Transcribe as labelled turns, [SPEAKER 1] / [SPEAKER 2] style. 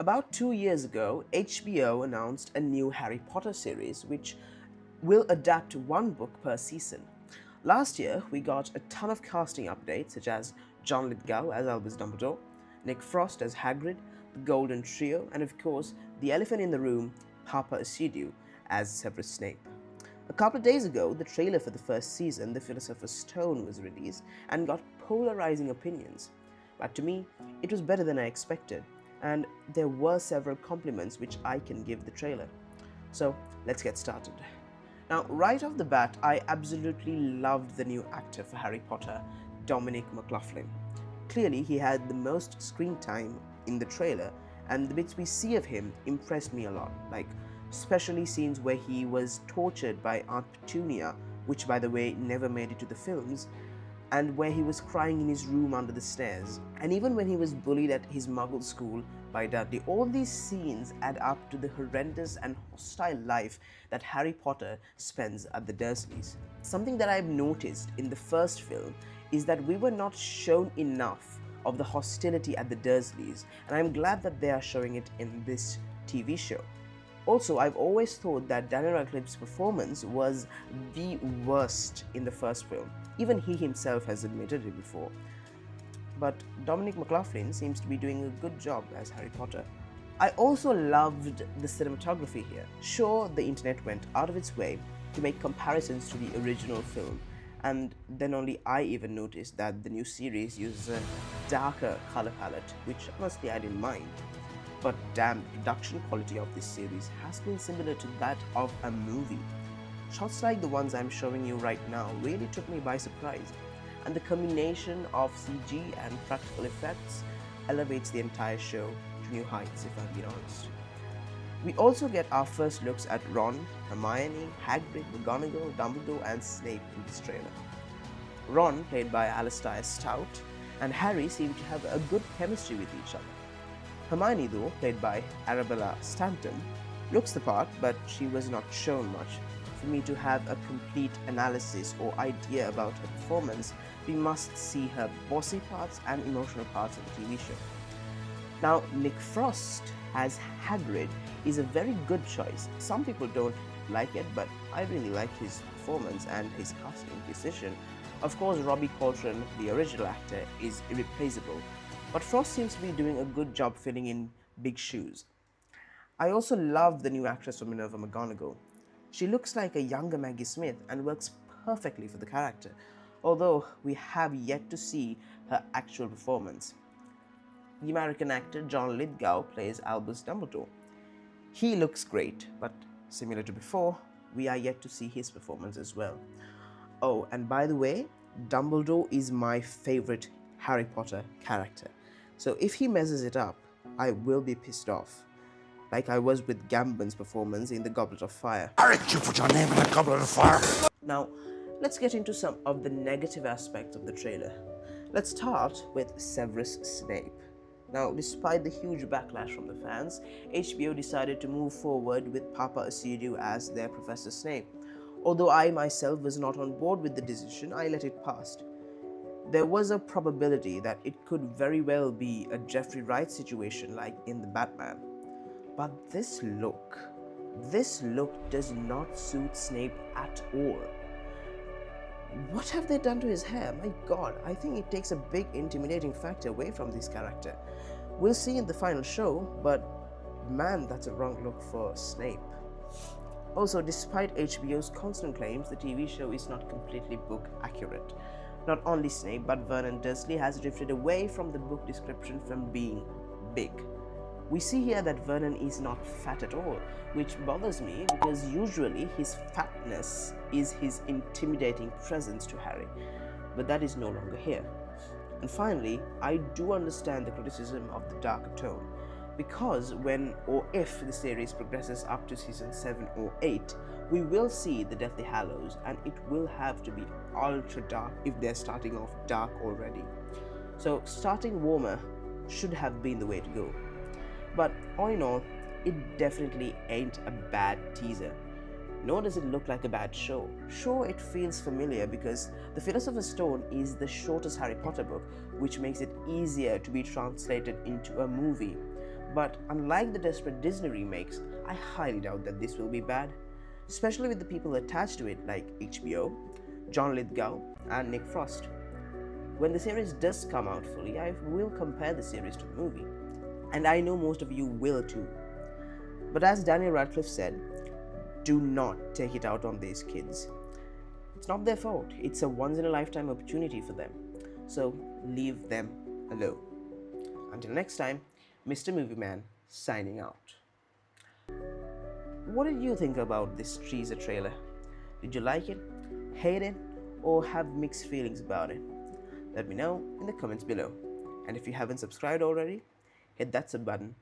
[SPEAKER 1] About 2 years ago, HBO announced a new Harry Potter series which will adapt one book per season. Last year, we got a ton of casting updates such as John Lithgow as Albus Dumbledore, Nick Frost as Hagrid, the Golden Trio, and of course, the elephant in the room, Pappa Essiedu as Severus Snape. A couple of days ago, the trailer for the first season, The Philosopher's Stone, was released and got polarizing opinions. But to me, it was better than I expected, and there were several compliments which I can give the trailer. So let's get started. Now, right off the bat, I absolutely loved the new actor for Harry Potter, Dominic McLaughlin. Clearly, he had the most screen time in the trailer, and the bits we see of him impressed me a lot, like especially scenes where he was tortured by Aunt Petunia, which by the way never made it to the films, and where he was crying in his room under the stairs, and even when he was bullied at his Muggle school by Dudley. All these scenes add up to the horrendous and hostile life that Harry Potter spends at the Dursleys. Something that I've noticed in the first film is that we were not shown enough of the hostility at the Dursleys, and I'm glad that they are showing it in this TV show. Also, I've always thought that Daniel Radcliffe's performance was the worst in the first film. Even he himself has admitted it before. But Dominic McLaughlin seems to be doing a good job as Harry Potter. I also loved the cinematography here. Sure, the internet went out of its way to make comparisons to the original film, and then only I even noticed that the new series uses a darker color palette, which honestly I didn't mind. But damn, the production quality of this series has been similar to that of a movie. Shots like the ones I'm showing you right now really took me by surprise, and the combination of CG and practical effects elevates the entire show to new heights, if I'm being honest. We also get our first looks at Ron, Hermione, Hagrid, McGonagall, Dumbledore, and Snape in this trailer. Ron, played by Alistair Stout, and Harry seem to have a good chemistry with each other. Hermione, though, played by Arabella Stanton, looks the part, but she was not shown much. For me to have a complete analysis or idea about her performance, we must see her bossy parts and emotional parts of the TV show. Now, Nick Frost as Hagrid is a very good choice. Some people don't like it, but I really like his performance and his casting decision. Of course, Robbie Coltrane, the original actor, is irreplaceable, but Frost seems to be doing a good job filling in big shoes. I also love the new actress for Minerva McGonagall. She looks like a younger Maggie Smith and works perfectly for the character, although we have yet to see her actual performance. The American actor John Lithgow plays Albus Dumbledore. He looks great, but similar to before, we are yet to see his performance as well. Oh, and by the way, Dumbledore is my favorite Harry Potter character. So if he messes it up, I will be pissed off, like I was with Gambon's performance in The Goblet of Fire.
[SPEAKER 2] Aren't you put your name in the Goblet of Fire?
[SPEAKER 1] Now, let's get into some of the negative aspects of the trailer. Let's start with Severus Snape. Now, despite the huge backlash from the fans, HBO decided to move forward with Pappa Essiedu as their Professor Snape. Although I myself was not on board with the decision, I let it pass. There was a probability that it could very well be a Jeffrey Wright situation like in The Batman. But this look does not suit Snape at all. What have they done to his hair? My god, I think it takes a big intimidating factor away from this character. We'll see in the final show, but man, that's a wrong look for Snape. Also, despite HBO's constant claims, the TV show is not completely book accurate. Not only Snape, but Vernon Dursley has drifted away from the book description from being big. We see here that Vernon is not fat at all, which bothers me because usually his fatness is his intimidating presence to Harry, but that is no longer here. And finally, I do understand the criticism of the darker tone, because when or if the series progresses up to season 7 or 8, we will see the Deathly Hallows, and it will have to be ultra dark if they're starting off dark already. So starting warmer should have been the way to go. But all in all, it definitely ain't a bad teaser. Nor does it look like a bad show. Sure, it feels familiar because The Philosopher's Stone is the shortest Harry Potter book, which makes it easier to be translated into a movie. But unlike the desperate Disney remakes, I highly doubt that this will be bad, especially with the people attached to it like HBO, John Lithgow, and Nick Frost. When the series does come out fully, I will compare the series to the movie, and I know most of you will too. But as Daniel Radcliffe said, do not take it out on these kids. It's not their fault, it's a once in a lifetime opportunity for them. So leave them alone. Until next time, Mr. Movie Man signing out. What did you think about this teaser trailer? Did you like it, hate it, or have mixed feelings about it? Let me know in the comments below. And if you haven't subscribed already, hit that sub button